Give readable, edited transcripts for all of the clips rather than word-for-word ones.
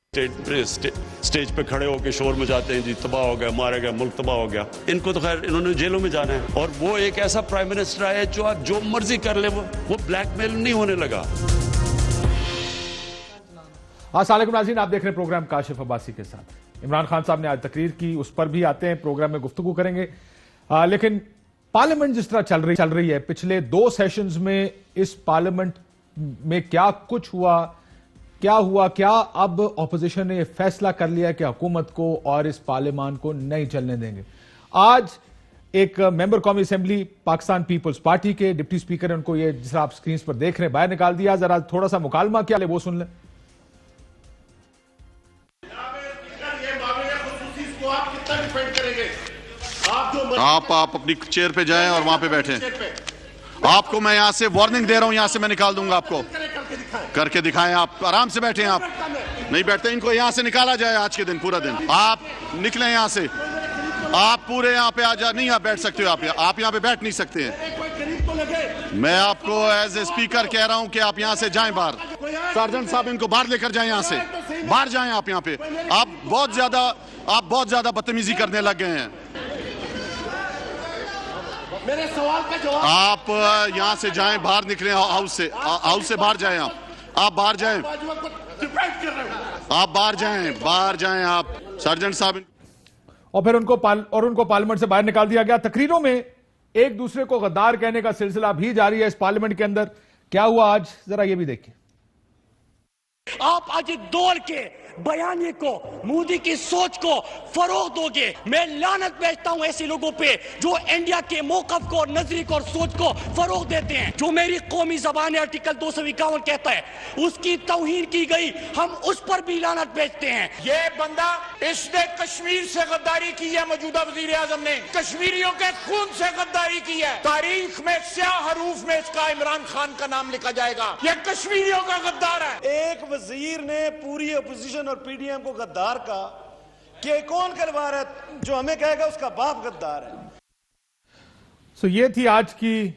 Stage पे खड़े होकर शोर मचाते हैं जी तबाह हो गया, मारा गया, मुल्क तबाह हो गया। इनको तो खैर इन्होंने जेलों में जाना है। और वो एक ऐसा प्राइम मिनिस्टर आया जो आप जो मर्जी कर ले, वो ब्लैकमेल नहीं होने लगा। अस्सलाम वालेकुम नाज़रीन, आप देख रहे हैं प्रोग्राम काशिफ अब्बासी के साथ। इमरान खान साहब ने आज तकरीर की, उस पर भी आते हैं, प्रोग्राम में गुफ्तगू करेंगे। लेकिन पार्लियामेंट जिस तरह चल रही है, पिछले 2 सेशंस में इस पार्लियामेंट में क्या कुछ हुआ, क्या अब ऑपोजिशन ने यह फैसला कर लिया कि हुकूमत को और इस पार्लियामान को नहीं चलने देंगे। आज एक मेंबर कौमी असेंबली पाकिस्तान पीपल्स पार्टी के डिप्टी स्पीकर ने उनको ये जिस आप स्क्रीन पर देख रहे हैं बाहर निकाल दिया। जरा थोड़ा सा मुकालमा क्या वो सुन लें। आप अपनी चेयर पे जाएं और वहां पे बैठें। आपको मैं यहां से वार्निंग दे रहा हूं, यहां से मैं निकाल दूंगा आपको। करके दिखाएं, आप आराम से बैठें। आप नहीं बैठते, इनको यहां से निकाला जाए आज के दिन, पूरा दिन। आप निकलें यहां से, आप पूरे यहां पे आ जा। नहीं आप बैठ सकते हो, आप यहां पे बैठ नहीं सकते हैं। मैं आपको एज ए स्पीकर कह रहा हूं कि आप यहां से जाएं बाहर। सर्जेंट साहब इनको बाहर लेकर जाएं, यहां से बाहर जाएं। आप यहां पे आप बहुत ज्यादा बदतमीजी करने लग गए हैं। मेरे सवाल का जवाब। आप यहां से जाएं, बाहर निकलें हाउस से बाहर जाएं। आप बाहर जाएं, आप बाहर जाएं आप। सर्जेंट साहब और फिर उनको पार्लियामेंट से बाहर निकाल दिया गया। तकरीरों में एक दूसरे को गद्दार कहने का सिलसिला भी जारी है इस पार्लियामेंट के अंदर। क्या हुआ आज, जरा ये भी देखिए। आप आज दौर के बयानी को, मोदी की सोच को फरोग दोगे। मैं लानत भेजता हूं ऐसे लोगों पे जो इंडिया के मौकफ को, नजरी को और सोच को फरोग देते हैं। जो मेरी कौमी जबान है, आर्टिकल 251 कहता है, उसकी तौहीन की गई, हम उस पर भी लानत भेजते हैं। ये बंदा, इसने कश्मीर से गद्दारी की है। मौजूदा वजीर आजम ने कश्मीरियों के खून से गद्दारी की है। तारीख में स्याह हरूफ में इसका इमरान खान का नाम लिखा जाएगा। ये कश्मीरियों का गद्दार है। एक वजीर ने पूरी अपोजिशन और पीडीएम को गद्दार का कि कौन करवा रहा है, जो हमें कहेगा उसका बाप गद्दार है। ये थी आज की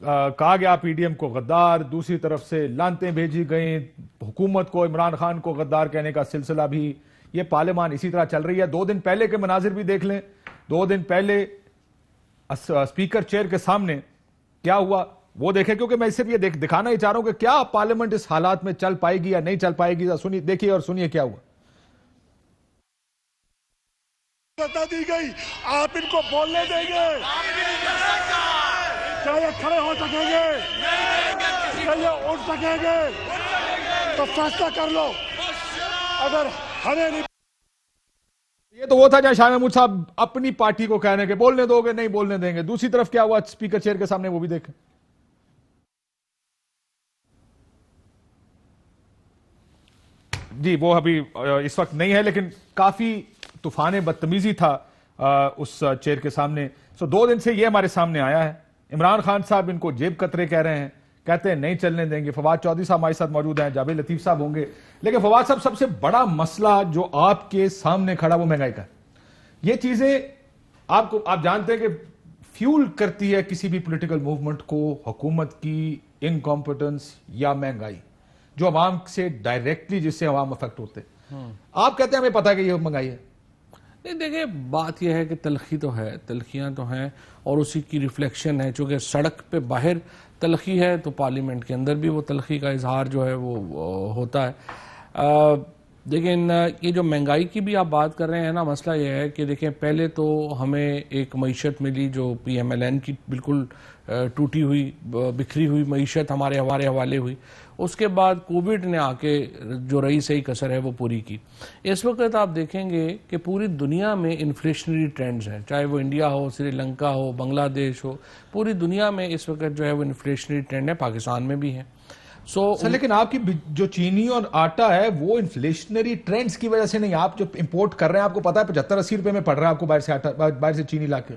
कहा गया पीडीएम को गद्दार। दूसरी तरफ से लानतें भेजी गई हुकूमत को, इमरान खान को गद्दार कहने का सिलसिला भी। ये पार्लियामान इसी तरह चल रही है। 2 दिन पहले के मनाजिर भी देख लें। 2 दिन पहले स्पीकर चेयर के सामने क्या हुआ वो देखें, क्योंकि मैं सिर्फ ये दिखाना ही चाह रहा हूं कि क्या पार्लियामेंट इस हालात में चल पाएगी या नहीं चल पाएगी। सुनिए, देखिए और सुनिए क्या हुआ। बता दी गई, आप इनको बोलने देंगे? क्या ये खड़े हो सकेंगे? क्या ये उठ सकेंगे? तो फैसला कर लो। अगर हमें नहीं, ये तो वो था जहां शाह महमूद साहब अपनी पार्टी को कहने के बोलने दोगे, नहीं बोलने देंगे। दूसरी तरफ क्या हुआ स्पीकर चेयर के सामने, वो भी देखें। जी वो अभी इस वक्त नहीं है, लेकिन काफी तूफान बदतमीजी था उस चेयर के सामने। 2 दिन से ये हमारे सामने आया है। इमरान खान साहब इनको जेब कतरे कह रहे हैं, कहते हैं नहीं चलने देंगे। फवाद चौधरी साहब हमारे साथ मौजूद हैं, जावेद लतीफ साहब होंगे। लेकिन फवाद साहब, सबसे बड़ा मसला जो आपके सामने खड़ा वो महंगाई का। ये चीजें आप जानते हैं कि फ्यूल करती है किसी भी पॉलिटिकल मूवमेंट को हुकूमत की इनकॉम्पिटेंस या महंगाई, जो अवाम से डायरेक्टली, जिससे अवाम अफेक्ट होते हैं। आप कहते हैं हमें पता है कि ये महंगाई है। नहीं देखिए, बात यह है कि तलखी तो है, तलखियां तो हैं और उसी की रिफ्लेक्शन है। चूंकि सड़क पे बाहर तलखी है तो पार्लियामेंट के अंदर भी वो तलखी का इजहार जो है वो होता है। लेकिन ये जो महंगाई की भी आप बात कर रहे हैं ना, मसला ये है कि देखें, पहले तो हमें एक मईशत मिली जो PMLN की बिल्कुल टूटी हुई, बिखरी हुई मईशत हमारे हवाले हुई। उसके बाद कोविड ने आके जो रही सही कसर है वो पूरी की। इस वक्त आप देखेंगे कि पूरी दुनिया में इन्फ्लेशनरी ट्रेंड्स हैं, चाहे वो इंडिया हो, श्रीलंका हो, बांग्लादेश हो, पूरी दुनिया में इस वक्त जो है वो इन्फ्लेशनरी ट्रेंड है, पाकिस्तान में भी है। लेकिन आपकी जो चीनी और आटा है वो इन्फ्लेशनरी ट्रेंड्स की वजह से नहीं, आप जो इंपोर्ट कर रहे हैं, आपको पता है 75-80 रुपए में पड़ रहा है आपको बाहर से चीनी लाके।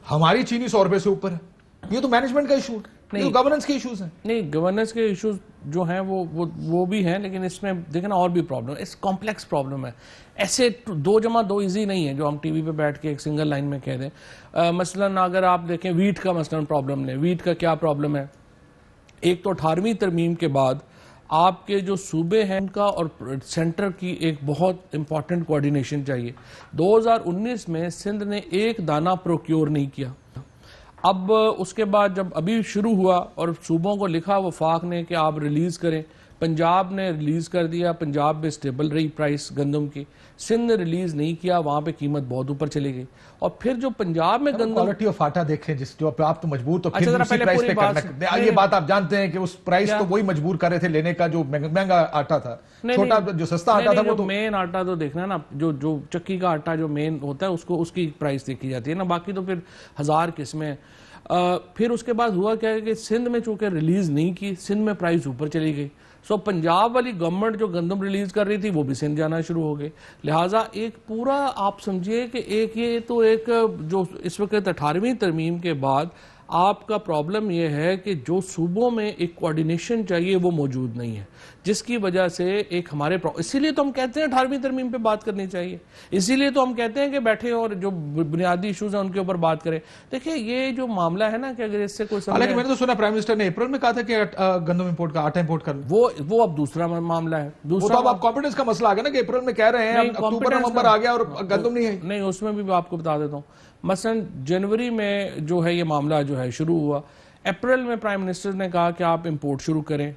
हमारी चीनी 100 रुपए से ऊपर है। ये तो मैनेजमेंट का इशू नहीं, गवर्नेंस के इश्यूज हैं। नहीं, गवर्नेंस के इश्यूज जो हैं वो भी हैं, लेकिन इसमें देखें ना और भी प्रॉब्लम, इस कॉम्प्लेक्स प्रॉब्लम है। ऐसे 2+2 इजी नहीं है जो हम टीवी पे बैठ के एक सिंगल लाइन में कह दें। मसलन अगर आप देखें वीट का मसलन प्रॉब्लम लें, वीट का क्या प्रॉब्लम है। एक तो 18वीं तरमीम के बाद आपके जो सूबे हैं उनका और सेंटर की एक बहुत इंपॉर्टेंट कोऑर्डिनेशन चाहिए। 2019 में सिंध ने एक दाना प्रोक्योर नहीं किया। अब उसके बाद जब अभी शुरू हुआ और सूबों को लिखा वफाक ने कि आप रिलीज करें, पंजाब ने रिलीज कर दिया, पंजाब में स्टेबल रही प्राइस गंदम की। सिंध ने रिलीज नहीं किया, वहां पे कीमत बहुत ऊपर चली गई। और फिर जो पंजाब में गंदम क्वालिटी ऑफ आटा देखें, जिस जो आप तो मजबूर तो अच्छा, फिर जरा उसी पहले प्राइस पूरी पे बात करना। ये बात आप जानते हैं कि उस प्राइस तो वही मजबूर कर रहे थे लेने का जो महंगा आटा था। छोटा जो सस्ता आटा था वो तो मेन आटा तो देखना ना, जो चक्की का आटा जो मेन होता है उसको उसकी प्राइस देखी जाती है ना, बाकी तो फिर हजार किस्में। फिर उसके बाद हुआ क्या है कि सिंध में चूंकि रिलीज नहीं की, सिंध में प्राइस ऊपर चली गई। सो पंजाब वाली गवर्नमेंट जो गंदम रिलीज कर रही थी वो भी सिंध जाना शुरू हो गए। लिहाजा एक पूरा आप समझिए कि एक ये तो एक जो इस वक्त 18वीं तरमीम के बाद आपका प्रॉब्लम यह है कि जो सूबों में एक कोऑर्डिनेशन चाहिए वो मौजूद नहीं है, जिसकी वजह से एक हमारे इसीलिए तो हम कहते हैं 18वीं तरमीम पे बात करनी चाहिए, इसीलिए तो हम कहते हैं कि बैठे और जो बुनियादी इश्यूज हैं उनके ऊपर बात करें। देखिए ये जो मामला है ना कि अगर इससे कोई हालांकि मैंने तो सुना प्राइम मिनिस्टर ने अप्रैल में कहा था कि गंदम इंपोर्ट का आटा इंपोर्ट कर वो अब दूसरा मामला है। दूसरा तो अब कॉन्फिडेंस का मसला आ गया ना कि अप्रैल में कह रहे हैं अक्टूबर नवंबर आ गया और गंदम नहीं है। नहीं, उसमें भी आपको बता देता हूँ। मसलन जनवरी में जो है ये मामला जो है शुरू हुआ, अप्रैल में प्राइम मिनिस्टर ने कहा कि आप इंपोर्ट शुरू करें,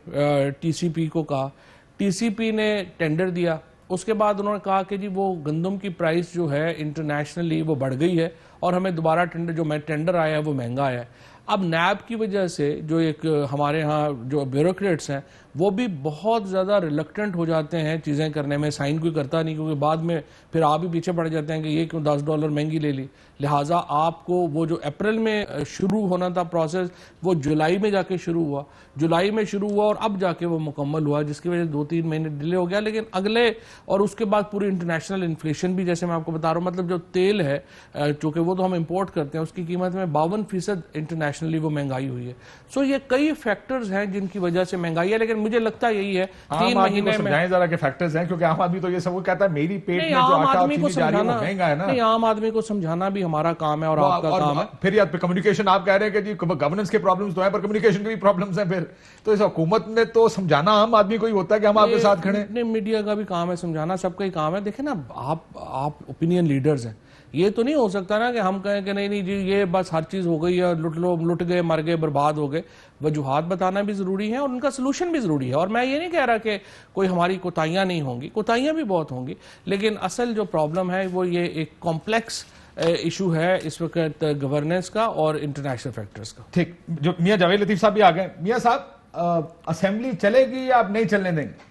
टीसीपी को कहा, टीसीपी ने टेंडर दिया। उसके बाद उन्होंने कहा कि जी वो गंदम की प्राइस जो है इंटरनेशनली वो बढ़ गई है और हमें दोबारा टेंडर आया है वो महंगा आया है। अब नैब की वजह से जो एक हमारे यहाँ जो ब्यूरोक्रेट्स हैं वो भी बहुत ज़्यादा रिलक्टेंट हो जाते हैं चीज़ें करने में, साइन कोई करता नहीं, क्योंकि बाद में फिर आप भी पीछे पड़ जाते हैं कि ये क्यों $10 महंगी ले ली। लिहाजा आपको वो जो अप्रैल में शुरू होना था प्रोसेस वो जुलाई में जाके शुरू हुआ, जुलाई में शुरू हुआ और अब जाके वो मुकम्मल हुआ, जिसकी वजह से 2-3 महीने डिले हो गया। लेकिन अगले और उसके बाद पूरी इंटरनेशनल इन्फ्लेशन भी, जैसे मैं आपको बता रहा हूँ, मतलब जो तेल है चूँकि वो तो हम इम्पोर्ट करते हैं उसकी कीमत में 52% इंटरनेशनली वो महंगाई हुई है। सो ये कई फैक्टर्स हैं जिनकी वजह से महंगाई है, लेकिन मुझे लगता यही है 3 महीने में जरा के फैक्टर्स हैं, क्योंकि आम आदमी तो ये सब वो कहता है मेरी पेट में जो आटा और चीनी जा रही है वो महंगा है ना। नहीं, आम आदमी को समझाना भी हमारा काम है और आपका काम है। फिर यार कम्युनिकेशन आप कह रहे हैं कि जी गवर्नेंस के प्रॉब्लम्स तो हैं पर कम्युनिकेशन के भी प्रॉब्लम्स हैं। फिर तो इस हुकूमत ने तो समझाना आम आदमी को ही होता है कि हम आपके साथ खड़े हैं। नहीं, मीडिया का भी काम है समझाना, सबका ही काम है। देखें ना, आप ओपिनियन लीडर्स हैं, ये तो नहीं हो सकता ना कि हम कहें कि नहीं जी ये बस हर चीज हो गई है, लुट गए, मर गए, बर्बाद हो गए। वजूहात बताना भी जरूरी है और उनका सोल्यूशन भी जरूरी है। और मैं ये नहीं कह रहा कि कोई हमारी कोताहियां नहीं होंगी, कोताहियां भी बहुत होंगी, लेकिन असल जो प्रॉब्लम है वो ये एक कॉम्प्लेक्स इशू है इस वक्त गवर्नेंस का और इंटरनेशनल फैक्टर्स का। ठीक, जो मियां जावेद लतीफ साहब भी आ गए। मियां साहब, असेंबली चलेगी या आप नहीं चलने देंगे?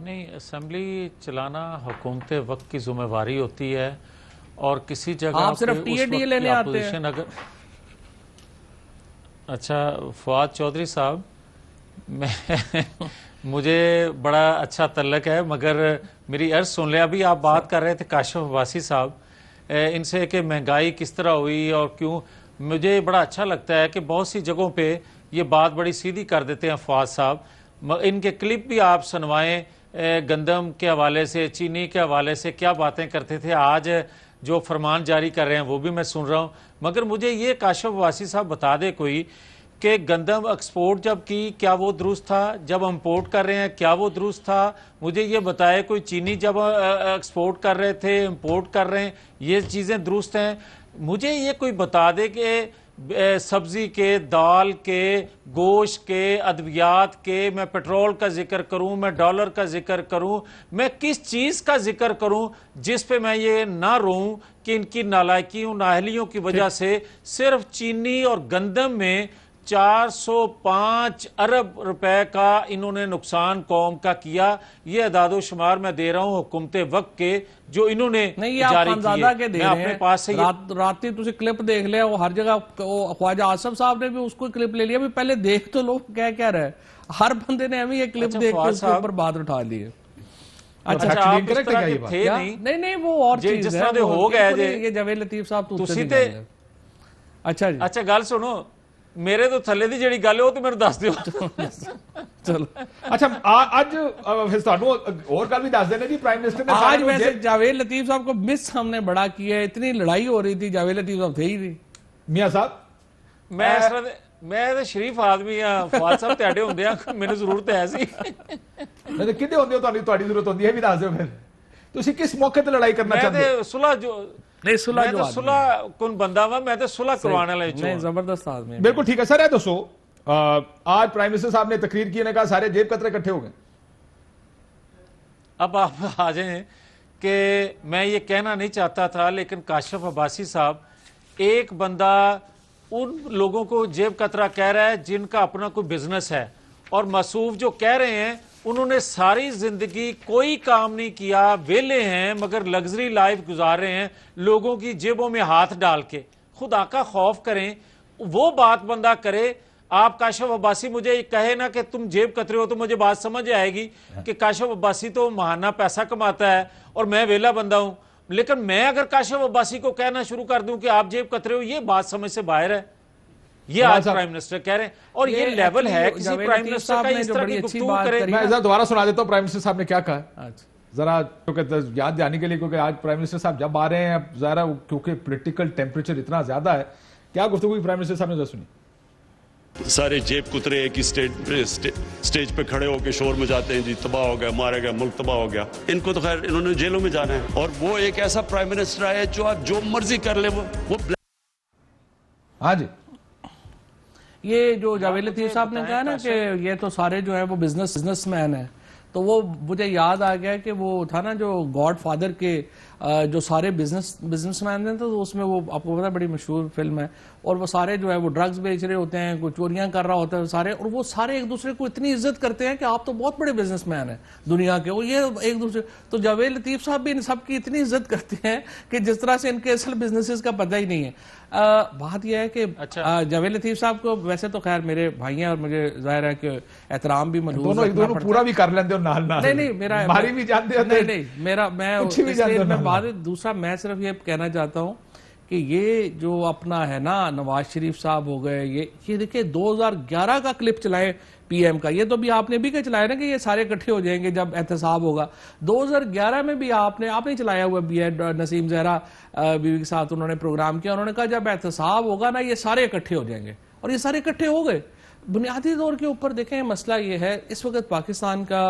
नहीं, असेंबली चलाना हुकूमत वक्त की जिम्मेवारी होती है और किसी जगह आप सिर्फ टीएडीए लेने आते हैं। अगर अच्छा फवाद चौधरी साहब, मैं मुझे बड़ा अच्छा तल्लक है, मगर मेरी अर्ज सुन लिया। अभी आप बात कर रहे थे काशिफ अब्बासी साहब इनसे कि महंगाई किस तरह हुई और क्यों। मुझे बड़ा अच्छा लगता है कि बहुत सी जगहों पे ये बात बड़ी सीधी कर देते हैं फवाद साहब। इनके क्लिप भी आप सुनवाएं, गंदम के हवाले से, चीनी के हवाले से क्या बातें करते थे, आज जो फरमान जारी कर रहे हैं वो भी मैं सुन रहा हूँ। मगर मुझे ये काशिफ अब्बासी साहब बता दे कोई कि गंदम एक्सपोर्ट जब की क्या वो दुरुस्त था, जब इंपोर्ट कर रहे हैं क्या वो दुरुस्त था। मुझे ये बताए कोई चीनी जब एक्सपोर्ट कर रहे थे, इंपोर्ट कर रहे हैं, ये चीज़ें दुरुस्त हैं। मुझे ये कोई बता दे कि सब्जी के, दाल के, गोश्त के, अद्वियात के, मैं पेट्रोल का जिक्र करूं, मैं डॉलर का जिक्र करूं, मैं किस चीज़ का जिक्र करूं जिस पे मैं ये ना रोऊं कि इनकी नालायकियों नाहलियों की वजह से सिर्फ चीनी और गंदम में 405 अरब रुपए का इन्होंने नुकसान कौम का किया। ये अदादो शुमार मैं दे रहा हूं हुकूमत वक्त के जो इन्होंने जारी किए। मैं अपने पास से रात तुझे क्लिप देख लिया, वो हर जगह ख्वाजा आसफ साहब ने भी उसको क्लिप ले लिया। भी पहले देख तो लो क्या क्या रहे, हर बंदे ने हमें ये क्लिप देख के उसके ऊपर बात उठा ली है। अच्छा, आप इस तरह के थे नहीं वो और चीज जिस तरह हो गए ये जावेद लतीफ साहब ਤੁਸੀਂ ਤੇ अच्छा जी, अच्छा ਗੱਲ सुनो, मेरे तो थले दी ਜਿਹੜੀ ਗੱਲ ਉਹ ਤੇ ਮੈਨੂੰ ਦੱਸ ਦਿਓ। चलो अच्छा आज फिर ਤੁਹਾਨੂੰ और ਗੱਲ भी दस देने जी। प्राइम मिनिस्टर ने आज वैसे जावेद लतीफ साहब को मिस हमने बड़ा किया है, इतनी लड़ाई हो रही थी, जावेद लतीफ साहब थे ही नहीं। मियां साहब मैं इस तरह मैं तो शरीफ आदमी हाँ, फवाद साहब ਤੁਹਾਡੇ ਹੁੰਦੇ ਆ ਮੈਨੂੰ ਜ਼ਰੂਰਤ ਹੈ ਸੀ नहीं तो कितने होंगे ਤੁਹਾਡੀ ਜ਼ਰੂਰਤ ਹੁੰਦੀ ਹੈ ਵੀ ਦੱਸ ਦਿਓ ਫਿਰ ਤੁਸੀਂ ਕਿਸ ਮੌਕੇ ਤੇ ਲੜਾਈ ਕਰਨਾ मैं ਚਾਹੁੰਦੇ ਹੋ तो सुलह जो नहीं सुलह मैं जो तो आदमी सुलह कौन बंदा वा मैं तो सुलह करवाने वाले जो नहीं हूं। जबरदस्त आदमी है। बिल्कुल ठीक है सर है दोस्तों आज प्राइम मिनिस्टर साहब ने तकरीर की ने कहा सारे जेब कतरे इकट्ठे हो गए अब आप आ जाएं कि मैं ये कहना नहीं चाहता था लेकिन काशिफ अब्बासी साहब एक बंदा उन लोगों को जेब कतरा कह रहा है जिनका अपना कोई बिजनेस है और मसूफ जो कह रहे हैं उन्होंने सारी जिंदगी कोई काम नहीं किया, वेले हैं मगर लग्जरी लाइफ गुजार रहे हैं लोगों की जेबों में हाथ डाल के। खुदा का खौफ करें, वो बात बंदा करे। आप काशिफ अब्बासी मुझे कहे ना कि तुम जेब कतरे हो तो मुझे बात समझ आएगी कि काशिफ अब्बासी तो महाना पैसा कमाता है और मैं वेला बंदा हूं। लेकिन मैं अगर काशिफ अब्बासी को कहना शुरू कर दूं कि आप जेब कतरे हो, ये बात समझ से बाहर है। ये आज प्राइम मिनिस्टर कह रहे हैं और ये लेवल है किसी प्राइम मिनिस्टर का इस तरह की गुफ्तगू करे। मैं जरा दोबारा सुना देता हूं प्राइम मिनिस्टर साहब ने क्या कहा जरा, क्योंकि याद दिलाने के लिए, क्योंकि आज प्राइम मिनिस्टर साहब जब आ रहे हैं अब जरा, क्योंकि पॉलिटिकल टेम्परेचर इतना ज्यादा है, क्या गुफ्तगू प्राइम मिनिस्टर साहब ने जरा सुनी। सारे जेब कुतरे एक ही स्टेज पे खड़े होकर शोर मचाते हैं जी तबाह हो गया, मारा गया, मुल्क तबाह हो गया। इनको तो खैर इन्होंने जेलों में जाना है और वो एक ऐसा प्राइम मिनिस्टर है जो आप जो मर्जी कर ले वो हाँ जी, ये जो जावेद लतीफ साहब ने कहा ना कि ये तो सारे जो है वो बिजनेसमैन है, तो वो मुझे याद आ गया कि वो था ना जो गॉड फादर के जो सारे बिजनेसमैन हैं, तो उसमें वो आपको पता है बड़ी मशहूर फिल्म है, और वो सारे जो है वो ड्रग्स बेच रहे होते हैं, कोई चोरियां कर रहा होता है सारे, और वो सारे एक दूसरे को इतनी इज्जत करते हैं कि आप तो बहुत बड़े बिजनेसमैन हैं दुनिया के, वो ये एक दूसरे। तो जावेद लतीफ साहब भी इन सब की इतनी इज्जत करते हैं कि जिस तरह से इनके असल बिजनेसेस का पता ही नहीं है। बात यह है कि जावेद लतीफ साहब को वैसे तो खैर मेरे भाई हैं और मुझे जाहिर है कि एहतराम भी मलूज़ दोनों पूरा भी कर लेते हो नाल नाल। नहीं मेरा हमारी भी जानते हो, नहीं मेरा मैं बात दूसरा मैं सिर्फ ये कहना चाहता हूँ कि ये जो अपना है ना नवाज शरीफ साहब हो गए, ये देखिए 2011 का क्लिप चलाए पीएम का, ये तो भी आपने भी क्या चलाया ना कि ये सारे इकट्ठे हो जाएंगे जब एहतसाब होगा। 2011 में भी आपने चलाया हुआ भी है, नसीम जहरा बीवी के साथ उन्होंने प्रोग्राम किया, उन्होंने कहा जब एहतसाब होगा ना ये सारे इकट्ठे हो जाएंगे, और ये सारे इकट्ठे हो गए। बुनियादी तौर के ऊपर देखें मसला ये है इस वक्त पाकिस्तान का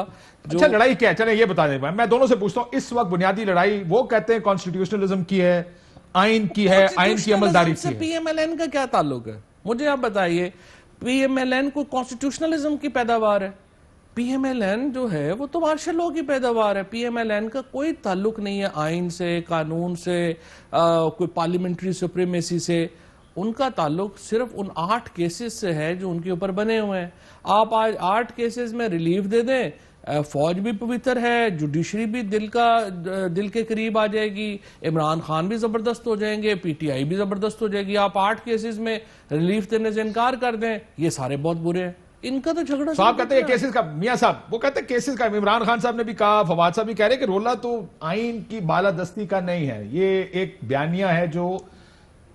जो अच्छा लड़ाई क्या है, चले ये बता दें, मैं दोनों से पूछता हूं इस वक्त बुनियादी लड़ाई वो कहते हैं कॉन्स्टिट्यूशनलिज्म की है, आइन की है, आइन की अमलदारी की है। पीएमएलएन का क्या ताल्लुक है मुझे आप बताइए। पीएमएलएन को कॉन्स्टिट्यूशनलिज्म की पैदावार है, पीएमएलएन जो है वो तो मार्शल लॉ की पैदावार है। पीएमएलएन का कोई ताल्लुक नहीं है आइन से, कानून से, कोई पार्लियामेंट्री सुप्रीमेसी से। उनका ताल्लुक सिर्फ उन 8 केसेस से है जो उनके ऊपर बने हुए हैं। आप आज 8 केसेस में रिलीफ दे दें, फौज भी पवित्र है, जुडिशरी भी दिल के करीब आ जाएगी, इमरान खान भी जबरदस्त हो जाएंगे, पीटीआई भी जबरदस्त हो जाएगी। आप 8 केसेस में रिलीफ देने से इनकार कर दें, ये सारे बहुत बुरे हैं। इनका तो झगड़ा साहब कहते हैं केसेस का, मियां साहब वो कहते हैं केसेस का, इमरान खान साहब ने भी कहा, फवाद साहब भी कह रहे हैं कि रोला तो आइन की बालादस्ती का नहीं है, ये एक बयानिया है जो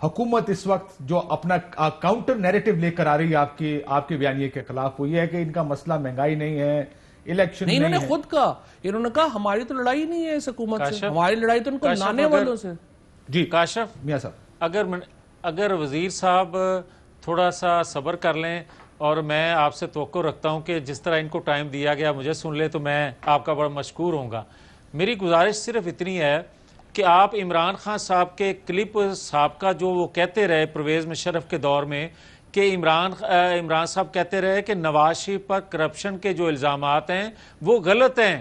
हुकूमत इस वक्त जो अपना काउंटर नैरेटिव लेकर आ रही है आपके बयानिए के खिलाफ, वो ये है कि इनका मसला महंगाई नहीं है, इलेक्शन नहीं, इन्होंने खुद कहा, इन्होंने कहा हमारी तो लड़ाई नहीं है इस हुकूमत से, हमारी लड़ाई तो उनको लाने वालों से। जी काशिफ मियां साहब, अगर वजीर साहब थोड़ा सा सब्र कर लें, और मैं आपसे तवक्को रखता हूं कि जिस तरह इनको टाइम दिया गया मुझे सुन ले तो मैं आपका बड़ा मशकूर होऊंगा। मेरी गुजारिश सिर्फ इतनी है कि आप इमरान खान साहब के क्लिप साहब का जो वो कहते रहे परवेज़ मुशर्रफ के दौर में कि इमरान साहब कहते रहे कि नवाज शरीफ पर करप्शन के जो इल्ज़ामात हैं वो गलत हैं।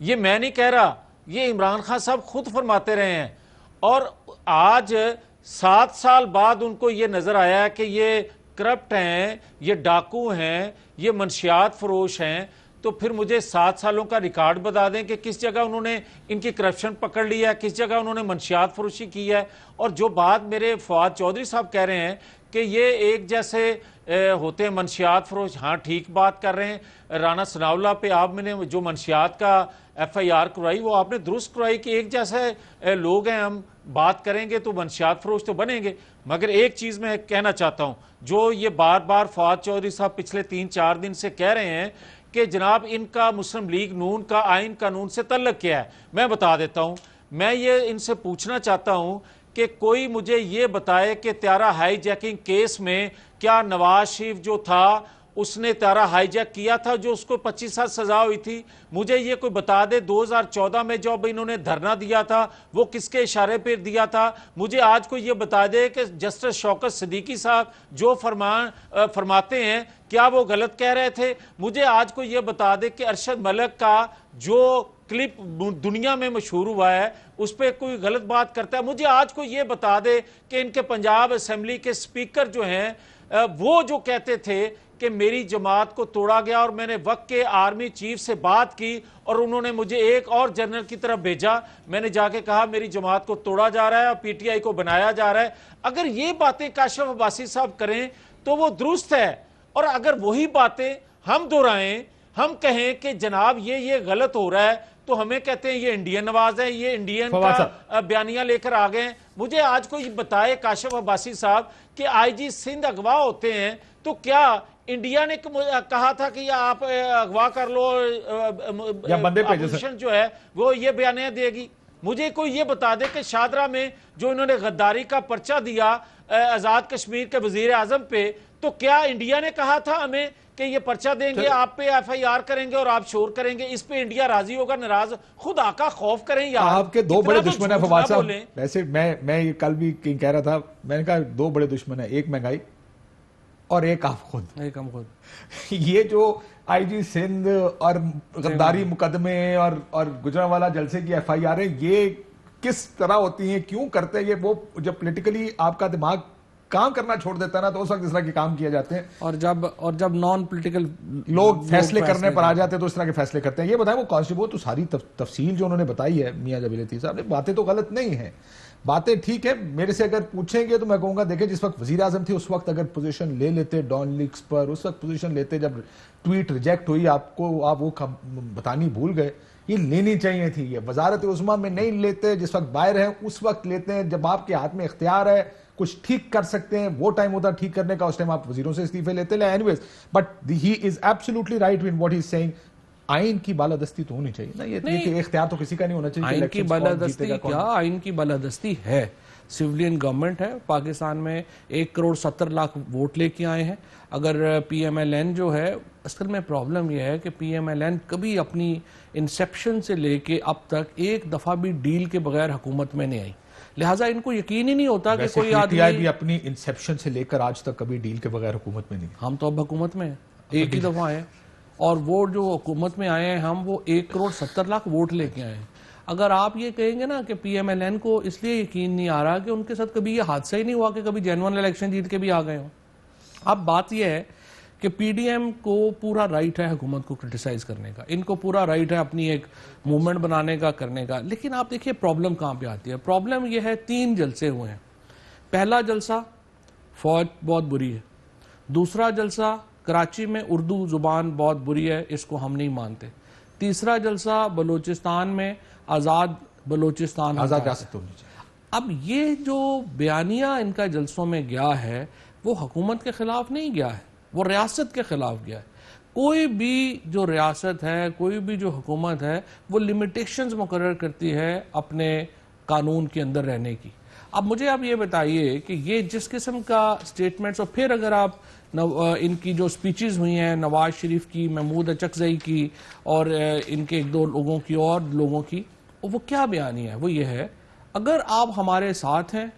ये मैं नहीं कह रहा, ये इमरान खान साहब खुद फरमाते रहे हैं, और आज 7 साल बाद उनको ये नज़र आया कि ये करप्ट हैं, ये डाकू हैं, ये मंशियात फरोश हैं। तो फिर मुझे 7 सालों का रिकॉर्ड बता दें कि किस जगह उन्होंने इनकी करप्शन पकड़ लिया है, किस जगह उन्होंने मंशियात फरोशी की है। और जो बात मेरे फवाद चौधरी साहब कह रहे हैं कि ये एक जैसे होते हैं मंशियात फरोश, हाँ ठीक बात कर रहे हैं। राना सनाउल्लाह पे आपने जो मंशियात का FIR करवाई वो आपने दुरुस्त करवाई कि एक जैसे लोग हैं, हम बात करेंगे तो मंशियात फरोश तो बनेंगे। मगर एक चीज़ मैं कहना चाहता हूँ, जो ये बार बार फवाद चौधरी साहब पिछले 3-4 दिन से कह रहे हैं कि जनाब इनका मुस्लिम लीग नून का आइन कानून से तल्लुक क्या है, मैं बता देता हूं। मैं ये इनसे पूछना चाहता हूं कि कोई मुझे ये बताए कि त्यारा हाईजैकिंग केस में क्या नवाज शरीफ जो था उसने त्यारा हाईजैक किया था जो उसको 25 साल सजा हुई थी। मुझे ये कोई बता दे 2014 में जब इन्होंने धरना दिया था वो किसके इशारे पर दिया था। मुझे आज कोई ये बता दे कि जस्टिस शौकत सिद्दीकी साहब जो फरमाते हैं क्या वो गलत कह रहे थे। मुझे आज कोई ये बता दे कि अरशद मलिक का जो क्लिप दुनिया में मशहूर हुआ है उस पर कोई गलत बात करता है। मुझे आज कोई ये बता दे कि इनके पंजाब असेंबली के स्पीकर जो हैं वो जो कहते थे कि मेरी जमात को तोड़ा गया और मैंने वक्त के आर्मी चीफ से बात की और उन्होंने मुझे एक और जनरल की तरफ भेजा, मैंने जाके कहा मेरी जमात को तोड़ा जा रहा है और पीटीआई को बनाया जा रहा है। अगर ये बातें काशिफ अब्बासी साहब करें तो वो दुरुस्त है, और अगर वही बातें हम दोहराएं, हम कहें कि जनाब ये गलत हो रहा है, तो हमें कहते हैं ये इंडियन नवाज है, ये इंडियन का बयानिया लेकर आ गए। मुझे आज कोई बताए काशिफ अब्बासी साहब कि आईजी सिंध अगवा होते हैं तो क्या इंडिया ने कहा था कि आप अगवा कर लो या बंदे अपोजिशन जो है वो ये बयानिया देगी। मुझे कोई ये बता दे कि शादरा में जो इन्होंने गद्दारी का पर्चा दिया आजाद कश्मीर के वजीर आजम पे, तो क्या इंडिया ने कहा था हमें कि ये पर्चा देंगे, आप पे एफआईआर करेंगे और आप शोर करेंगे, इस पे इंडिया राजी होगा नाराज? खुद आका खौफ करें यार। आपके दो बड़े दुश्मन है फवाद साहब। वैसे मैं ये कल भी कह रहा था, मैंने कहा दो बड़े दुश्मन है, एक महंगाई और एक आप खुद। ये जो आईजी सिंध और गद्दारी मुकदमे और गुजरांवाला जलसे की एफआईआर है, ये किस तरह होती हैं, क्यों करते हैं ये? वो जब पॉलिटिकली आपका दिमाग काम करना छोड़ देता है ना, तो उस वक्त इस तरह के काम किए जाते हैं। और जब नॉन पॉलिटिकल लोग फैसले करने पर आ जाते हैं तो इस तरह के फैसले करते हैं। ये बताएं वो कॉन्स्टिट्यूशन तो सारी तफसील जो उन्होंने बताई है मियां जबीर लतीफ साहब ने, बातें तो गलत नहीं है, बातें ठीक है। मेरे से अगर पूछेंगे तो मैं कहूंगा देखें जिस वक्त वजीर आजम थे उस वक्त अगर पोजीशन ले लेते डॉन लीक्स पर, उस वक्त पोजीशन लेते जब ट्वीट रिजेक्ट हुई, आपको आप वो बतानी भूल गए, ये लेनी चाहिए थी। ये वजारत उस्मा में नहीं लेते, जिस वक्त बाहर हैं उस वक्त लेते हैं जब आपके हाथ में इख्तियार है, कुछ ठीक कर सकते हैं, वो टाइम होता ठीक करने का, उस टाइम आप वजीरों से इस्तीफे लेते हैं। Anyways, but he is absolutely right in what he is saying. आइन की बालादस्ती तो होनी चाहिए ना, ये इख्तियार तो किसी का नहीं होना चाहिए। आइन की बालादस्ती क्या, आइन की बालादस्ती है। सिविलियन गवर्नमेंट है पाकिस्तान में, 1,70,00,000 वोट लेके आए हैं। अगर पीएमएलएन जो है, असल में प्रॉब्लम यह है कि पीएमएलएन कभी अपनी इंसेप्शन से लेके अब तक एक दफा भी डील के बगैर हुकूमत में नहीं आई, लिहाजा इनको यकीन ही नहीं होता कि कोई आदमी भी अपनी इंसेप्शन से लेकर आज तक कभी डील के बगैर हुकूमत में नहीं। हम तो अब हुकूमत में एक ही दफा आए, और वो जो हुकूमत में आए हैं हम, वो 1,70,00,000 वोट लेके आए हैं। अगर आप ये कहेंगे ना कि पीएमएलएन को इसलिए यकीन नहीं आ रहा कि उनके साथ कभी ये हादसा ही नहीं हुआ कि कभी जेन्युइन इलेक्शन जीत के भी आ गए हों। अब बात यह है कि पीडीएम को पूरा राइट है हुकूमत को क्रिटिसाइज करने का, इनको पूरा राइट है अपनी एक मूवमेंट बनाने का, करने का। लेकिन आप देखिए प्रॉब्लम कहाँ पे आती है। प्रॉब्लम यह है 3 जलसे हुए हैं। पहला जलसा फौज बहुत बुरी है, दूसरा जलसा कराची में उर्दू जुबान बहुत बुरी है, इसको हम नहीं मानते, तीसरा जलसा बलूचिस्तान में आज़ाद बलूचिस्तान, आज़ाद रियासत होनी चाहिए। अब ये जो बयानिया इनका जलसों में गया है वो हुकूमत के खिलाफ नहीं गया है, वो रियासत के खिलाफ गया है। कोई भी जो रियासत है, कोई भी जो हुकूमत है, वो लिमिटेशंस मुकर्रर करती है अपने कानून के अंदर रहने की। अब मुझे आप ये बताइए कि ये जिस किस्म का स्टेटमेंट्स, और फिर अगर आप इनकी जो स्पीचेस हुई हैं नवाज शरीफ की, महमूद अचकजई की और इनके 1-2 लोगों की और लोगों की, वो क्या बयानी है? वो ये है अगर आप हमारे साथ हैं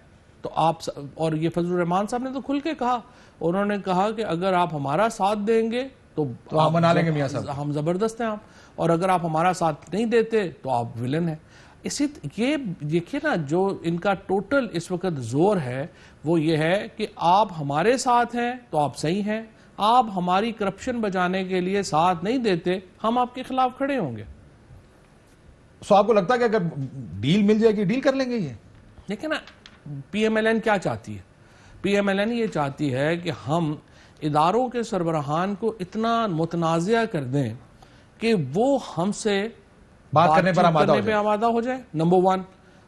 तो आप, और ये फजलुर रहमान साहब ने तो खुल के कहा, उन्होंने कहा कि अगर आप हमारा साथ देंगे तो आप मना लेंगे मियां साहब, हम जबरदस्त हैं आप, और अगर आप हमारा साथ नहीं देते तो आप विलन हैं। इसी ये देखिए ना, जो इनका टोटल इस वक्त जोर है वो ये है कि आप हमारे साथ हैं तो आप सही हैं, आप हमारी करप्शन बचाने के लिए साथ नहीं देते, हम आपके खिलाफ खड़े होंगे। सो आपको लगता है कि अगर डील मिल जाएगी डील कर लेंगे? ये देखिए ना, पीएमएलएन क्या चाहती है? पीएमएलएन ये चाहती है कि हम इदारों के सरबराहान को इतना मुतनाज़िया कर दें कि वो हमसे बात करने पर आमादा हो जाए, नंबर 1,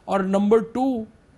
और नंबर 2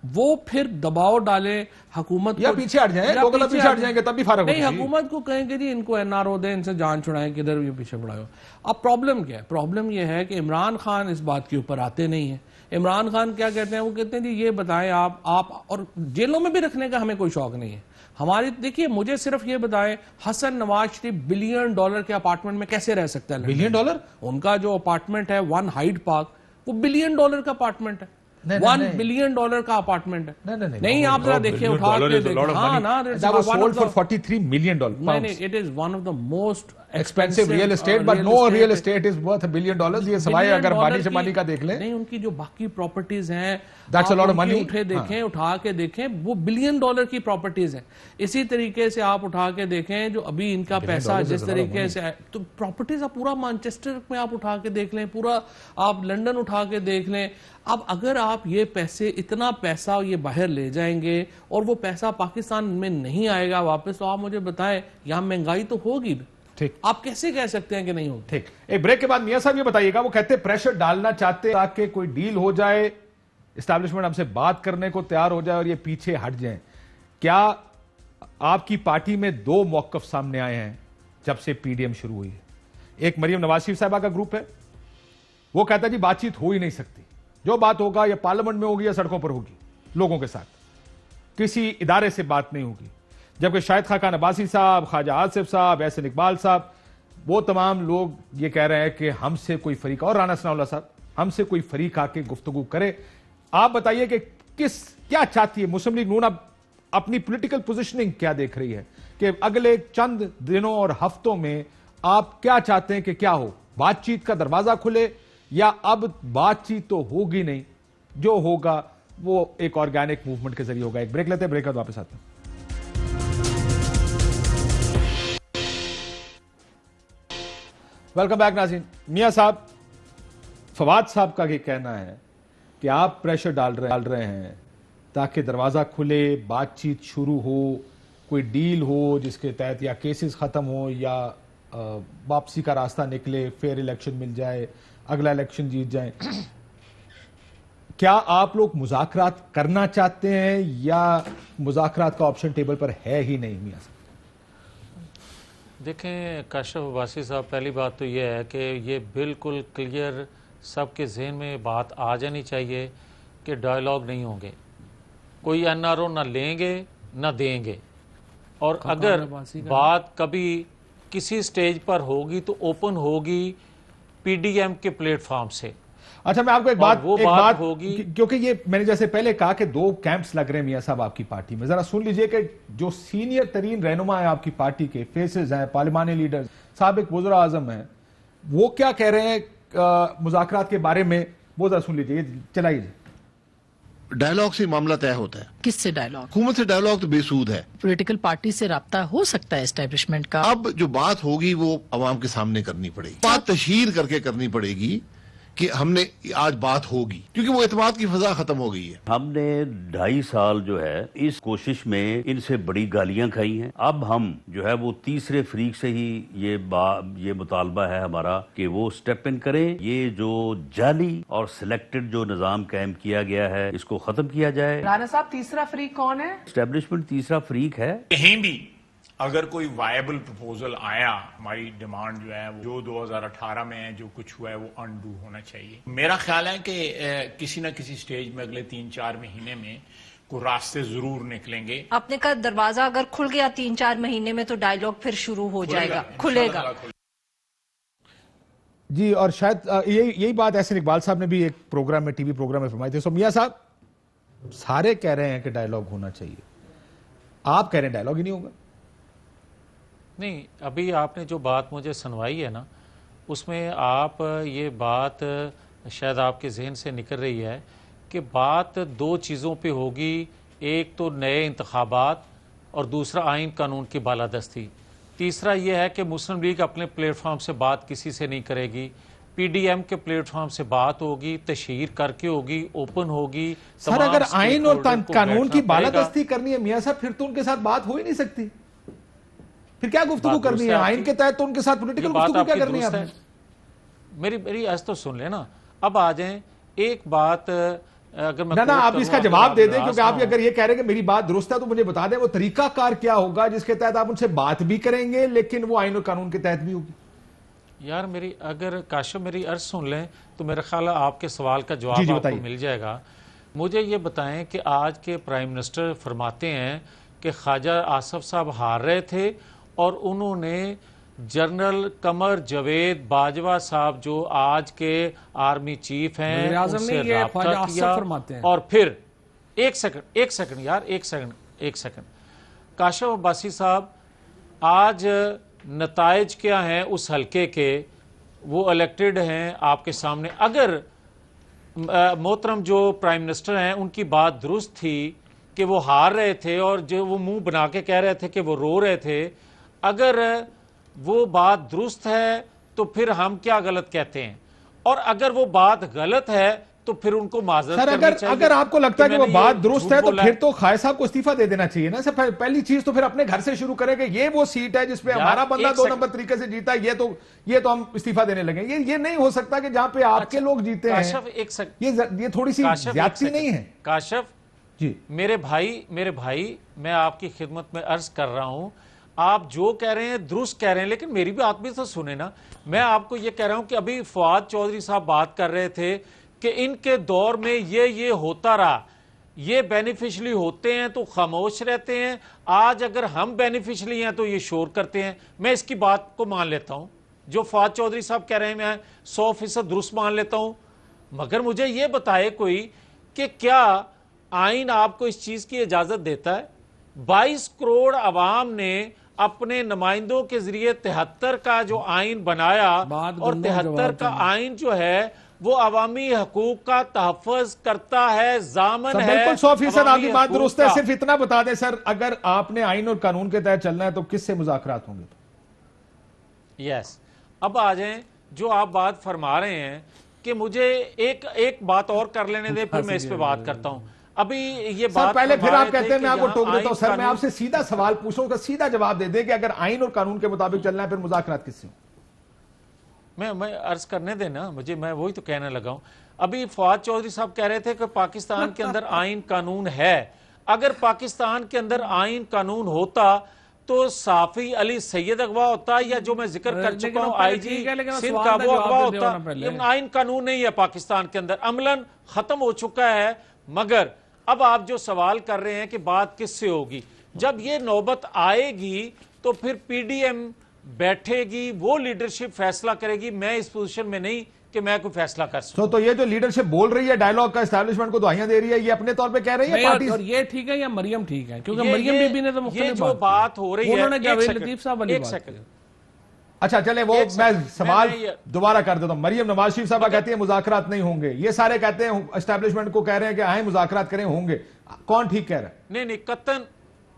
वो फिर दबाव डाले हुकूमत या पीछे हट जाए, लोग पीछे हट जाएंगे तब भी फर्क नहीं, हुकूमत को कहेंगे जी इनको एनआरओ दे, इनसे जान छुड़ाएं, किधर ये पीछे बढ़ाओ। अब प्रॉब्लम क्या है? प्रॉब्लम ये है कि इमरान खान इस बात के ऊपर आते नहीं है। इमरान खान क्या कहते हैं, वो कहते हैं जी ये बताएं आप और जेलों में भी रखने का हमें कोई शौक नहीं है हमारी। देखिए मुझे सिर्फ ये बताएं, हसन नवाज शरीफ $1 बिलियन के अपार्टमेंट में कैसे रह सकता है? $1 बिलियन? उनका जो अपार्टमेंट है 1 हाइड पार्क, वो $1 बिलियन का अपार्टमेंट है। $1 बिलियन का अपार्टमेंट है। नहीं आप जरा देखिए, उठा के देखिए। हाँ ना, that was sold for $43 million. नहीं, it is one of the most expensive real estate, but no real estate is worth $1 billion. ये सवाई अगर बानी शमानी का देख लें, नहीं उनकी जो बाकी प्रॉपर्टीज हैं, that's a lot of money. उठा के देखें, वो $1 बिलियन की प्रॉपर्टीज हैं। इसी तरीके से आप उठा के देखें जो अभी इनका पैसा जिस तरीके से, तो प्रॉपर्टीज आप पूरा मैनचेस्टर में आप उठा के देख लें, पूरा आप लंदन उठा के देख लें। अब अगर आप ये पैसे, इतना पैसा ये बाहर ले जाएंगे और वो पैसा पाकिस्तान में नहीं आएगा वापस, तो आप मुझे बताएं यहाँ महंगाई तो होगी। ठीक, आप कैसे कह सकते हैं कि नहीं होगी? ठीक, एक ब्रेक के बाद मियां साहब ये बताइएगा, वो कहते प्रेशर डालना चाहते ताकि कोई डील हो जाए, एस्टैब्लिशमेंट हमसे बात करने को तैयार हो जाए और ये पीछे हट जाए। क्या आपकी पार्टी में 2 मौकफ सामने आए हैं जब से पीडीएम शुरू हुई है? एक मरियम नवाज शरीफ साहबा का ग्रुप है, वो कहता है जी बातचीत हो ही नहीं सकती, जो बात होगा या पार्लियामेंट में होगी या सड़कों पर होगी, लोगों के साथ, किसी इदारे से बात नहीं होगी। जबकि शाहिद खान अब्बासी साहब, ख्वाजा आसिफ साहब, एहसन इकबाल साहब, वो तमाम लोग ये कह रहे हैं कि हमसे कोई फरीक, और राना सनाउल्लाह साहब, हमसे कोई फरीक आके गुफ्तगू करे। आप बताइए कि क्या चाहती है मुस्लिम लीग नून? अब अपनी पॉलिटिकल पोजीशनिंग क्या देख रही है कि अगले चंद दिनों और हफ्तों में आप क्या चाहते हैं कि क्या हो? बातचीत का दरवाजा खुले या अब बातचीत तो होगी नहीं, जो होगा वो एक ऑर्गेनिक मूवमेंट के जरिए होगा? एक ब्रेक लेते हैं, ब्रेक के बाद वापस आते हैं। वेलकम बैक नाज़रीन। मियां साहब, फवाद साहब का ये कहना है कि आप प्रेशर डाल रहे हैं ताकि दरवाजा खुले, बातचीत शुरू हो, कोई डील हो जिसके तहत या केसेस खत्म हो या वापसी का रास्ता निकले, फेयर इलेक्शन मिल जाए, अगला इलेक्शन जीत जाए। क्या आप लोग मुज़ाकरात करना चाहते हैं या मुज़ाकरात का ऑप्शन टेबल पर है ही नहीं? मियां साहब देखें काशिफ अब्बासी साहब, पहली बात तो यह है कि ये बिल्कुल क्लियर सबके जहन में बात आ जानी चाहिए कि डायलॉग नहीं होंगे, कोई एनआरओ ना लेंगे ना देंगे, और अगर बात कभी किसी स्टेज पर होगी तो ओपन होगी पीडीएम के प्लेटफॉर्म से। अच्छा, मैं आपको एक बात होगी, क्योंकि ये मैंने जैसे पहले कहा कि 2 कैंप्स लग रहे हैं मियां साहब आपकी पार्टी में। जरा सुन लीजिए कि जो सीनियर तरीन रहनुमा है आपकी पार्टी के, फेसेस हैं, पार्लिमानी लीडर्स, साबिक वज़ीर आज़म हैं, वो क्या कह रहे हैं मुज़ाकरात के बारे में, वो जरा सुन लीजिए, चलाइए। डायलॉग से मामला तय होता है। किससे डायलॉग? हुकूमत से डायलॉग तो बेसूद है। पॉलिटिकल पार्टी से राब्ता हो सकता है एस्टेब्लिशमेंट का। अब जो बात होगी वो अवाम के सामने करनी पड़ेगी, बात तशहीर करके करनी पड़ेगी कि हमने आज बात होगी, क्योंकि वो एतमाद की फजा खत्म हो गई है। हमने 2.5 साल जो है इस कोशिश में इनसे बड़ी गालियां खाई हैं। अब हम जो है वो तीसरे फरीक से ही ये मुतालबा है हमारा कि वो स्टेप इन करें, ये जो जाली और सिलेक्टेड जो निजाम कायम किया गया है इसको खत्म किया जाए। राणा साहब, तीसरा फरीक कौन है? एस्टेब्लिशमेंट तीसरा फरीक है। कहीं भी अगर कोई वायबल प्रपोजल आया, हमारी डिमांड जो है वो जो 2018 में जो कुछ हुआ है वो अनडू होना चाहिए। मेरा ख्याल है कि किसी ना किसी स्टेज में अगले 3-4 महीने में कोई रास्ते जरूर निकलेंगे। आपने कहा दरवाजा अगर खुल गया 3-4 महीने में तो डायलॉग फिर शुरू हो जाएगा, खुलेगा। जी, और शायद यही बात एहसन इकबाल साहब ने भी एक प्रोग्राम में, टीवी प्रोग्राम में फरमाई थी। सो मियां साहब, सारे कह रहे हैं कि डायलॉग होना चाहिए, आप कह रहे हैं डायलॉग ही नहीं होगा। नहीं, अभी आपने जो बात मुझे सुनवाई है ना, उसमें आप ये बात शायद आपके जहन से निकल रही है कि बात 2 चीज़ों पे होगी, एक तो नए इंतखाबात और दूसरा आइन कानून की बालादस्ती। तीसरा यह है कि मुस्लिम लीग अपने प्लेटफॉर्म से बात किसी से नहीं करेगी, पीडीएम के प्लेटफॉर्म से बात होगी, तशहीर करके होगी, ओपन होगी। सर, अगर आइन और कानून की बालादस्ती करनी है मियां साहब, फिर तो उनके साथ बात हो ही नहीं सकती, फिर क्या गुफ्तगू करनी है? आइन के तहत तो उनके साथ पॉलिटिकल गुफ्तगू क्या करनी है आपने? मेरी आज तो सुन लेना, अब आ जाएं एक बात। अगर मैं ना आप इसका जवाब दे दें, क्योंकि आप अगर ये कह रहे हैं कि मेरी बात दुरुस्त है तो मुझे बता दें वो तरीकाकार क्या होगा जिसके तहत आप उनसे बात भी करेंगे लेकिन वो आइन और कानून के तहत भी होगी। यार मेरी अगर काशिफ मेरी अर्ज सुन लें तो मेरा ख्याल है आपके सवाल का जवाब जी, आपको बताइए। मिल जाएगा। मुझे ये बताएं कि आज के प्राइम मिनिस्टर फरमाते हैं कि ख्वाजा आसफ साहब हार रहे थे और उन्होंने जनरल कमर जावेद बाजवा साहब जो आज के आर्मी चीफ हैं वज़ीर आज़म उनसे ने ये राब्ता ख्वाजा आसफ किया फरमाते हैं। और फिर एक सेकंड काशिफ अब्बासी साहब, आज नताइज क्या हैं उस हलके के, वो इलेक्टेड हैं आपके सामने। अगर मोहतरम जो प्राइम मिनिस्टर हैं उनकी बात दुरुस्त थी कि वो हार रहे थे और जो वो मुंह बना के कह रहे थे कि वो रो रहे थे, अगर वो बात दुरुस्त है तो फिर हम क्या गलत कहते हैं, और अगर वो बात गलत है तो फिर उनको माजरत सर करनी चाहिए। अगर आपको लगता है कि वो मैंने बात ये दुरुस्त झूठ है तो बोला फिर तो खाए साहब को इस्तीफा दे देना चाहिए ना। सर पहली चीज तो फिर अपने घर से शुरू करेंगे। ये वो सीट है जिसपे यार, हमारा बंदा एक 2 सेकंड। नंबर तरीके से जीता है, ये तो हम इस्तीफा देने लगे। ये नहीं हो सकता कि जहां पे आपके लोग जीते हैं। काशिफ एक सेकंड, ये थोड़ी सी काशिफ, ज्यादती नहीं है काशिफ जी। मेरे भाई मैं आपकी खिदमत में अर्ज कर रहा हूं, आप जो कह रहे हैं दुरुस्त कह रहे हैं, लेकिन मेरी बात भी तो सुने ना। मैं आपको ये कह रहा हूं कि अभी फवाद चौधरी साहब बात कर रहे थे कि इनके दौर में ये होता रहा, ये बेनिफिशली होते हैं तो खामोश रहते हैं, आज अगर हम बेनिफिशली हैं तो ये शोर करते हैं। मैं इसकी बात को मान लेता हूं, जो फवाद चौधरी साहब कह रहे हैं मैं 100% दुरुस्त मान लेता हूं। मगर मुझे ये बताए कोई कि क्या आइन आपको इस चीज की इजाजत देता है? 22 करोड़ अवाम ने अपने नुमाइंदों के जरिए 73 का जो आइन बनाया, और 73 का आइन जो है वो अवामी हकूक का तहफ़्फ़ुज़ करता है, जामन है। बिल्कुल 100% आपकी बात दुरुस्त है। हकूक का। सिर्फ इतना बता दें सर, अगर आपने आइन और कानून के तहत चलना है तो किससे मुज़ाकरात होंगे? यस, अब आ जाएं जो आप बात फरमा रहे हैं कि मुझे एक बात और कर लेने दे, फिर मैं इस पे बात करता हूं। अभी ये बात पहले फिर फरमा आप रहे कहते थे हैं मैं कि आपको यहाँ टोक देता हूं। आइन सर मैं कानून- आपसे सीधा सवाल पूछूंगा, सीधा जवाब दे दें कि अगर आइन और कानून के मुताबिक चलना है फिर मुज़ाकरात किससे? मैं अर्ज करने देना मुझे, मैं वही तो कहने लगा हूं। अभी फवाद चौधरी साहब कह रहे थे कि पाकिस्तान के अंदर आइन कानून है। अगर पाकिस्तान के अंदर आइन कानून होता तो साफी अली सैयद अगवा होता, या जो मैं जिक्र कर चुका हूं आईजी सिंध का वो अगवा होता। ये आइन कानून नहीं है पाकिस्तान के अंदर, अमलन खत्म हो चुका है। मगर अब आप जो सवाल कर रहे हैं कि बात किससे होगी, जब ये नौबत आएगी तो फिर पीडीएम बैठेगी, वो लीडरशिप फैसला करेगी। मैं इस पोजीशन में नहीं कि मैं कोई फैसला कर सकूं। तो ये जो लीडरशिप बोल रही है, डायलॉग का एस्टैब्लिशमेंट को दुआइयां दे रही है, ये अपने तौर पे कह रही है पार्टी? और ये ठीक है या मरियम ठीक है? क्योंकि ये- मरियम ये- बीबी ने तो ये मुख्तलिफ जो बात हो रही है, उन्होंने एक जावेद सेकंड, लतीफ साहब वाली एक बात सेकंड। की। अच्छा चले, वो एक मैं सेकंड, सवाल मैं दोबारा कर देता हूं। मरियम नवाज शरीफ साहब कहती है मुज़ाकरात नहीं होंगे, ये सारे कहते हैं एस्टैब्लिशमेंट को कह रहे हैं कि आए मुज़ाकरात करें, होंगे। कौन ठीक कह रहा है? नहीं,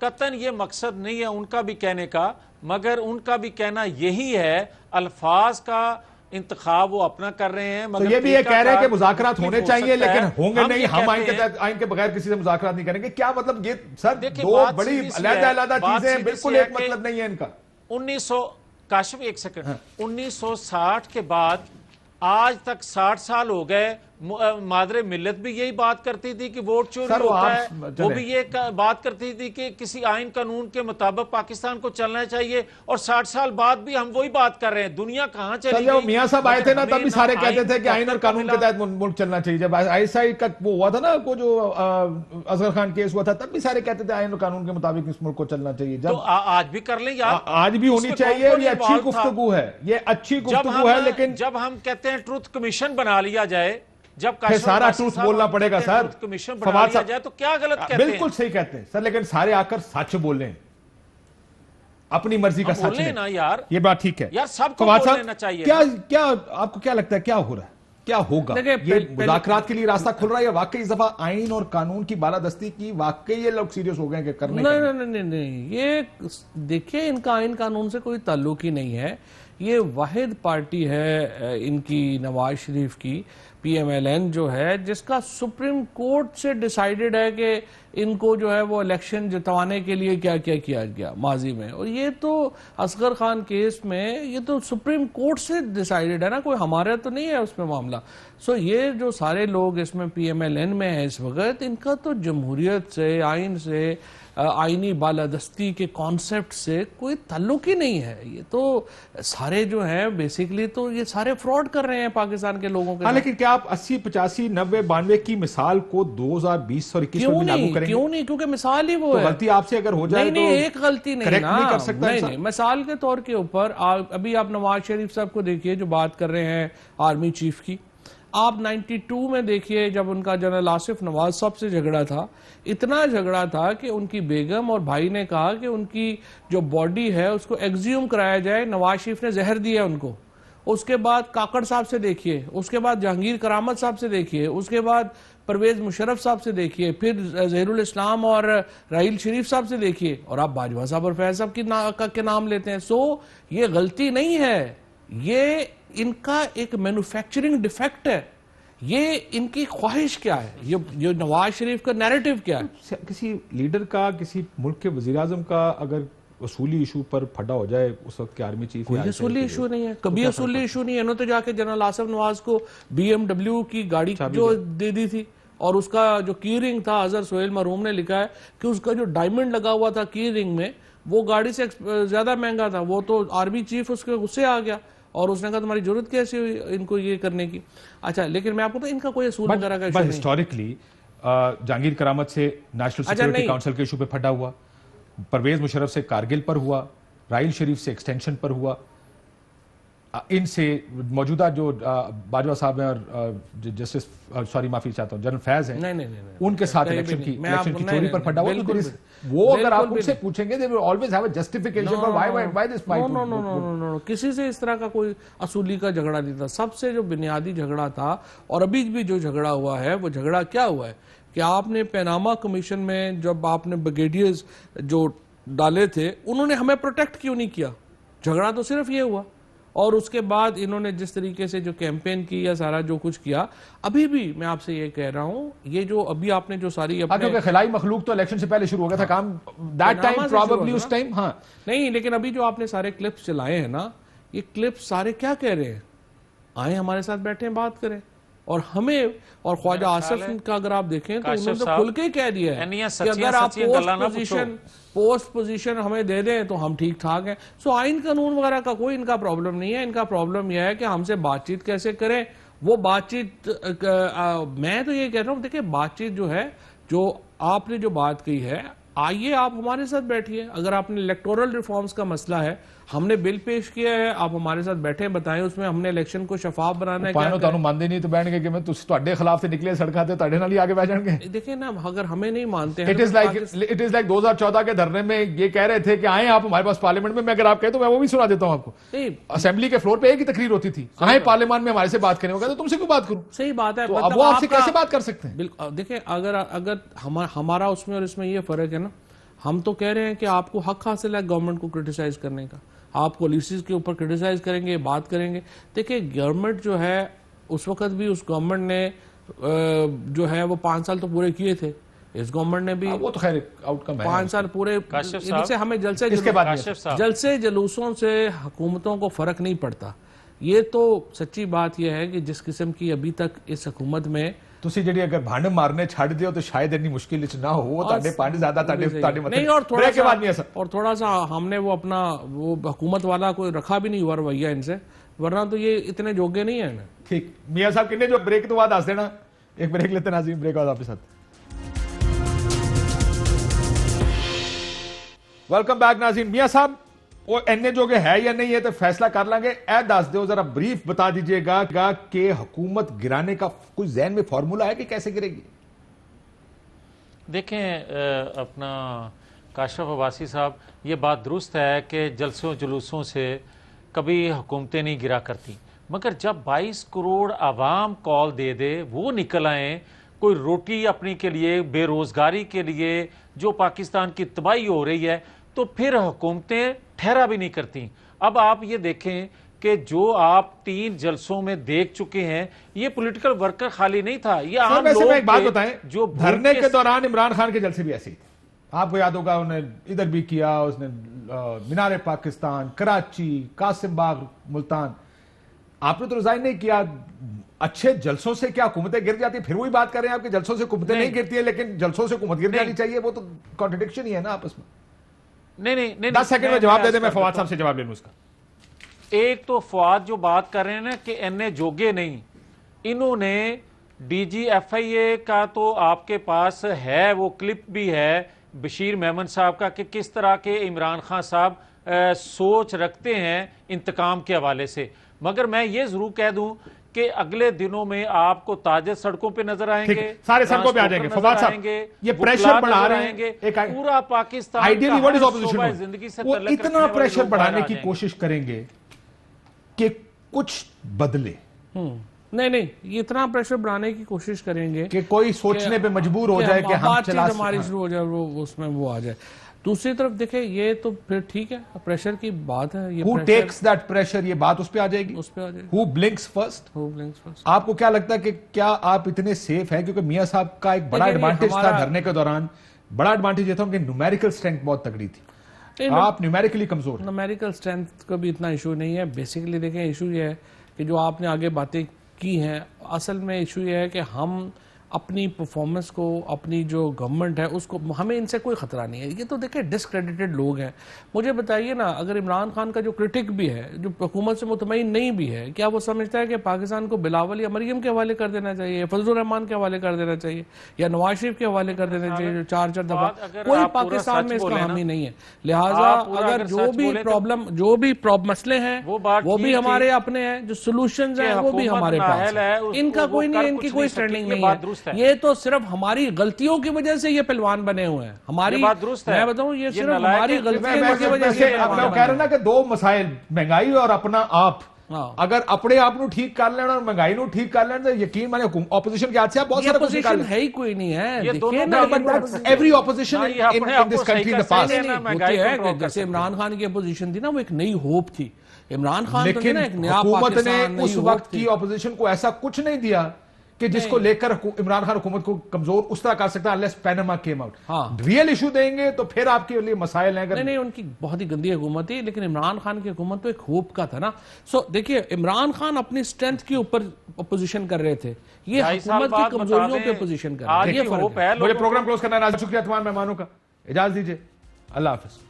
कतन ये मकसद नहीं है उनका भी कहने का, मगर उनका भी कहना यही है, अल्फाज का इंतखाब वो अपना कर रहे हैं। तो मगर ये भी ये कह रहे हैं कि मुज़ाकरात मुख्तलिफ होने हो चाहिए, सकता लेकिन है। होंगे नहीं, ये हम आइन कहते के तहत आइन के बगैर किसी से मुज़ाकरात नहीं करेंगे। क्या मतलब? ये सर देखिए, दो बात बड़ी सीधी सी अलग है, अलग बात चीजें हैं, सीधी बिल्कुल सी है एक कि मतलब नहीं है इनका। 1900 काशिफ एक सेकंड, 1960 के बाद आज तक 60 साल हो गए। मादरे मिल्लत भी यही बात करती थी कि वोट चोरी सर, वो होता आप है, चले। वो भी ये बात करती थी कि किसी आइन कानून के मुताबिक पाकिस्तान को चलना चाहिए, और 60 साल बाद भी हम वही बात कर रहे हैं। दुनिया कहां चली सर जब गई? मियां साहब आए थे ना, मगर तब भी सारे हमें कहते थे कि आइन और का कानून के मिला। तहत मुल्क चलना चाहिए। जब आईएसआई का वो हुआ था ना, वो जो अजहर खान केस हुआ था, तब भी सारे कहते थे आइन और कानून के मुताबिक इस मुल्क को चलना चाहिए। तो जब आज भी कर लें यार, आज भी होनी उसमें चाहिए, कौन और ये कौन अच्छी involved था? गुफ्तगू है, ये अच्छी जब गुफ्तगू है। लेकिन जब हम कहते हैं ट्रुथ कमीशन बना लिया जाए, जब फिर काशिफ सारा अब्बासी ट्रूथ साहब बोलना हम पड़ेगा कहते हैं सर। ट्रुथ कमीशन बना फवाद लिया साहब जाए तो क्या गलत कहते हैं? बिल्कुल सही कहते हैं सर, लेकिन सारे आकर सच बोलें, अपनी मर्जी का हम सच बोलें लें। ना यार, ये बात ठीक है यार सबको फवाद बोल साहब, लेना चाहिए क्या ना। क्या आपको क्या लगता है क्या हो रहा है, क्या होगा? देखिए, ये पहले- मुज़ाकरात के लिए रास्ता खुल रहा है, या वाकई इस दफा आइन और कानून की बालादस्ती की वाकई ये लोग सीरियस हो गए कि करने नहीं का? नहीं नहीं नहीं, ये देखिए इनका आइन कानून से कोई ताल्लुक ही नहीं है। ये वाहिद पार्टी है इनकी नवाज शरीफ की, PMLN जो है, जिसका सुप्रीम कोर्ट से डिसाइडेड है कि इनको जो है वो इलेक्शन जितवाने के लिए क्या क्या किया गया माजी में। और ये तो असगर खान केस में ये तो सुप्रीम कोर्ट से डिसाइडेड है ना, कोई हमारा तो नहीं है उसमें मामला। सो ये जो सारे लोग इसमें PMLN में है इस वक्त, इनका तो जमहूरियत से, आइन से, आइनी बालादस्ती के कॉन्सेप्ट से कोई ताल्लुक ही नहीं है। ये तो सारे जो हैं बेसिकली तो ये सारे फ्रॉड कर रहे हैं पाकिस्तान के लोगों के। हाँ, लेकिन क्या आप 80, 85, 90, 92 की मिसाल को 2020 और 21 में लागू करेंगे? क्यों नहीं? क्योंकि मिसाल ही वो है। गलती आपसे अगर हो जाए नहीं, एक गलती नहीं ना, नहीं कर सकता। नहीं, मिसाल के तौर के ऊपर अभी आप नवाज शरीफ साहब को देखिए जो बात कर रहे हैं आर्मी चीफ की। आप 92 में देखिए जब उनका जनरल आसिफ नवाज साहब से झगड़ा था, इतना झगड़ा था कि उनकी बेगम और भाई ने कहा कि उनकी जो बॉडी है उसको एक्सह्यूम कराया जाए। नवाज शरीफ ने जहर दिया उनको। उसके बाद काकड़ साहब से देखिए, उसके बाद जहांगीर करामत साहब से देखिए, उसके बाद परवेज मुशर्रफ साहब से देखिए, फिर जहीरुल इस्लाम और राहील शरीफ साहब से देखिए, और आप बाजवा साहब और फैज साहब के नाम लेते हैं। सो ये गलती नहीं है, ये इनका एक मैन्युफैक्चरिंग डिफेक्ट है। ये इनकी ख्वाहिश क्या है, ये नवाज शरीफ का नैरेटिव क्या है? किसी लीडर का, किसी मुल्क के वजीर आजम का अगर असूली इशू पर फटा हो जाए उस वक्त के आर्मी चीफ, कोई असूली इशू नहीं है, कभी असूली इशू नहीं है। इन्होंने तो जाके जनरल आसिफ नवाज को BMW की गाड़ी जो दे दी थी, और उसका जो की रिंग था, अजहर सोहेल मरहूम ने लिखा है कि उसका जो डायमंड लगा हुआ था की रिंग में, वो गाड़ी से ज्यादा महंगा था। वो तो आर्मी चीफ उसके गुस्से आ गया और उसने कहा तुम्हारी जरूरत कैसे हुई इनको ये करने की। अच्छा, लेकिन मैं आपको तो इनका कोई असूल वगैरह का इशू नहीं। हिस्टोरिकली जहांगीर करामत से नेशनल सिक्योरिटी काउंसिल के इशू पे फटा हुआ, परवेज मुशर्रफ से कारगिल पर हुआ, राहील शरीफ से एक्सटेंशन पर हुआ, इनसे मौजूदा जो बाजवा साहब हैं और जस्टिस माफी चाहता हूं जनरल फैज हैं, नहीं, उनके साथ इलेक्शन की चोरी पर फटा हुआ। वो अगर आप उनसे पूछेंगे they will always have a justification for why this fight. No, किसी से इस तरह का कोई असूली का झगड़ा नहीं था। सबसे जो बुनियादी झगड़ा था और अभी भी जो झगड़ा हुआ है, वो झगड़ा क्या हुआ है कि आपने पैनामा कमीशन में जब आपने ब्रिगेडियर्स जो डाले थे, उन्होंने हमें प्रोटेक्ट क्यों नहीं किया? झगड़ा तो सिर्फ ये हुआ। और उसके बाद इन्होंने जिस तरीके से जो कैंपेन की या सारा जो कुछ किया, अभी भी मैं आपसे ये कह रहा हूं, ये जो अभी आपने जो सारी क्योंकि खिलाई मखलूक तो इलेक्शन से पहले शुरू हो गया था काम, दैट टाइम प्रोबेबली उस टाइम। हाँ नहीं, लेकिन अभी जो आपने सारे क्लिप्स चलाए हैं ना, ये क्लिप्स सारे क्या कह रहे हैं? आए हमारे साथ बैठे बात करें। और हमें और ख्वाजा आसिफ का अगर आप देखें तो उन्होंने तो खुल के ही कह दिया है कि अगर आप पोस्ट पोजीशन हमें दे दें तो हम ठीक ठाक हैं। सो आइन कानून वगैरह का कोई इनका प्रॉब्लम नहीं है। इनका प्रॉब्लम यह है कि हमसे बातचीत कैसे करें। वो बातचीत मैं तो ये कह रहा हूँ, देखिए बातचीत जो है, जो आपने जो बात कही है, आइए आप हमारे साथ बैठिए। अगर आपने इलेक्टोरल रिफॉर्म्स का मसला है, हमने बिल पेश किया है, आप हमारे साथ बैठे बताएं उसमें हमने इलेक्शन को शफाफ बनाना है। क्या मानते नहीं तो बैठ गए कि मैं तुहाडे खिलाफ से निकले सड़का ते तुहाडे नाल ही आगे बैठ जाएंगे। देखिए ना, अगर हमें नहीं मानते हैं, इट इज लाइक 2014 के धरने में ये कह रहे थे कि आए आप हमारे पास पार्लियामेंट में। मैं अगर आप कहें तो मैं वो भी सुना देता हूं आपको। असेंबली के फ्लोर पे एक ही तकरीर होती थी, आए पार्लियामेंट में हमारे से बात करें, तो तुमसे क्यों बात करूं? सही बात है। तो अब वो आपसे कैसे बात कर सकते हैं? बिल्कुल। देखिए, अगर हमारा उसमें और इसमें ये फर्क है ना, हम तो कह रहे हैं कि आपको हक हासिल है गवर्नमेंट को क्रिटिसाइज करने का, आप पॉलिसीज के ऊपर क्रिटिसाइज करेंगे, बात करेंगे। देखिए, गवर्नमेंट जो है उस वक्त भी उस गवर्नमेंट ने जो है वो 5 साल तो पूरे किए थे। इस गवर्नमेंट ने भी वो तो खैर आउटकम है, 5 साल पूरे। इनसे हमें जलसे जुलूसों से हुकूमतों को फर्क नहीं पड़ता। ये तो सच्ची बात यह है कि जिस किस्म की अभी तक इस हुकूमत में ਤੁਸੀਂ ਜਿਹੜੀ अगर भांडे मारने छाड़ दियो तो शायद इतनी मुश्किल ना हो। वो ताड़े पांडे ज्यादा ताड़े नहीं। और थोड़ा सा हमने वो अपना वो हुकूमत वाला कोई रखा भी नहीं हुआ रवैया इनसे, वरना तो ये इतने जोगे नहीं है ना। ठीक, मियां साहब किन्ने जो ब्रेक तो बाद दस देना, एक ब्रेक लेते नाज़रीन, ब्रेक बाद आपके साथ। वेलकम बैक नाज़रीन। मियां साहब, वो एनए जो है या नहीं है तो फैसला कर लेंगे। ए दस दो जरा ब्रीफ बता दीजिएगा कि हुकूमत गिराने का कोई ज़हन में फॉर्मूला है कि कैसे गिरेगी? देखें अपना काशफ अब्बासी साहब, ये बात दुरुस्त है कि जलसों जुलूसों से कभी हुकूमतें नहीं गिरा करती, मगर जब 22 करोड़ आवाम कॉल दे दे, वो निकल आए कोई रोटी अपनी के लिए, बेरोजगारी के लिए, जो पाकिस्तान की तबाही हो रही है, तो फिर हुकूमतें ठहरा भी नहीं करती। अब आप ये देखें कि जो आप 3 जलसों में देख चुके हैं, ये पॉलिटिकल वर्कर खाली नहीं था, ये आम वैसे लोग मैं एक बात थे बताएं, जो धरने के दौरान इमरान खान के जलसे भी ऐसे ही थे। आपको याद होगा, उन्हें इधर भी किया, उसने मीनार पाकिस्तान, कराची, कासिम बाग, मुल्तान। आपने तो रिजाइन नहीं किया। अच्छे जलसों से क्या हुकूमतें गिर जाती है? फिर वही बात कर रहे हैं आपके जलसों से हुकूमतें नहीं गिरती है, लेकिन जलसों से हुकूमत गिर जानी चाहिए। वो तो कॉन्ट्रडिक्शन ही है ना आपस में। नहीं 10 सेकंड में जवाब दे दे, मैं फवाद साहब से जवाब ले लूं उसका। एक तो फवाद जो बात कर रहे हैं ना कि एनए जोगे नहीं, इन्होंने DGFIA का तो आपके पास है, वो क्लिप भी है बशीर मेमन साहब का कि किस तरह के इमरान खान साहब सोच रखते हैं इंतकाम के हवाले से। मगर मैं ये जरूर कह दूं कि अगले दिनों में आपको ताजे सड़कों पे नजर आएंगे, सारे सड़कों पे आ जाएंगे। फवाद साहब ये प्रेशर बढ़ा रहे हैं, पूरा Pakistan ideally what is opposition, जिंदगी से वो इतना प्रेशर बढ़ाने की कोशिश करेंगे कि कुछ बदले। नहीं, ये इतना प्रेशर बढ़ाने की कोशिश करेंगे कि कोई सोचने पे मजबूर हो जाए कि हम चला हमारी शुरू हो जाए, वो उसमें वो आ जाए। दूसरी तरफ देखें, ये तो फिर ठीक है, प्रेशर की बात है। ये Who takes that pressure, ये बात उस पे आ जाएगी। Who blinks first? आपको क्या लगता है कि क्या आप इतने सेफ हैं? क्योंकि मियां साहब का एक बड़ा एडवांटेज था धरने के दौरान, बड़ा एडवांटेज ये था उनकी न्यूमेरिकल स्ट्रेंथ बहुत तगड़ी थी। आप न्यूमेरिकली कमजोर। न्यूमेरिकल स्ट्रेंथ का भी इतना इशू नहीं है। बेसिकली देखें, इशू ये है कि जो आपने आगे बातें की हैं, असल में इशू ये है कि हम अपनी परफॉर्मेंस को, अपनी जो गवर्नमेंट है उसको, हमें इनसे कोई खतरा नहीं है। ये तो देखें डिस्क्रेडिटेड लोग हैं। मुझे बताइए ना, अगर इमरान खान का जो क्रिटिक भी है, जो हुकूमत से मुतमईन नहीं भी है, क्या वो समझता है कि पाकिस्तान को बिलावल या मरियम के हवाले कर देना चाहिए, फजलुर रहमान के हवाले कर देना चाहिए, या नवाज शरीफ के हवाले कर देना चाहिए जो 4 दफा? कोई पाकिस्तान में इसका हामी नहीं है। लिहाजा अगर जो भी प्रॉब्लम, जो भी मसले हैं वो भी हमारे अपने हैं, जो सोल्यूशन है वो भी हमारे पास है। इनका कोई नहीं, इनकी कोई स्टैंडिंग नहीं है। ये तो सिर्फ हमारी गलतियों की वजह से ये पहलवान बने हुए हैं। हमारी बात दुरुस्त है, मैं बताऊं, ये सिर्फ हमारी गलतियों की वजह से। आप लोग कह रहे ना कि 2 मसाइल, महंगाई और अपना आप। अगर अपने आप को ठीक कर लेना और महंगाई को ठीक कर लेना, तो यकीन माने ऑपोजिशन के हाथ से आप बहुत सारे ऑपोजिशन है ही कोई नहीं है। Every opposition in this country in the past, जैसे इमरान खान की ऑपोजिशन थी ना, वो एक नई होप थी। इमरान खान, लेकिन हुकूमत ने उस वक्त की ऑपोजिशन को ऐसा कुछ नहीं दिया कि जिसको लेकर इमरान खान हुकूमत को कमजोर उस तरह कर सकता है, unless Panama came out. Real issue देंगे तो फिर आपके लिए मसाइल हैं। नहीं, उनकी बहुत ही गंदी हुकूमत थी, लेकिन इमरान खान की हुकूमत तो एक होप का था ना। सो देखिए, इमरान खान अपनी स्ट्रेंथ के ऊपर अपोजिशन कर रहे थे, ये हुकूमत की कमजोरियों पे अपोजिशन कर रहे थे। मुझे प्रोग्राम क्लोज करना है। शुक्रिया तमाम मेहमानों का, इजाजत दीजिए, अल्लाह हाफिज।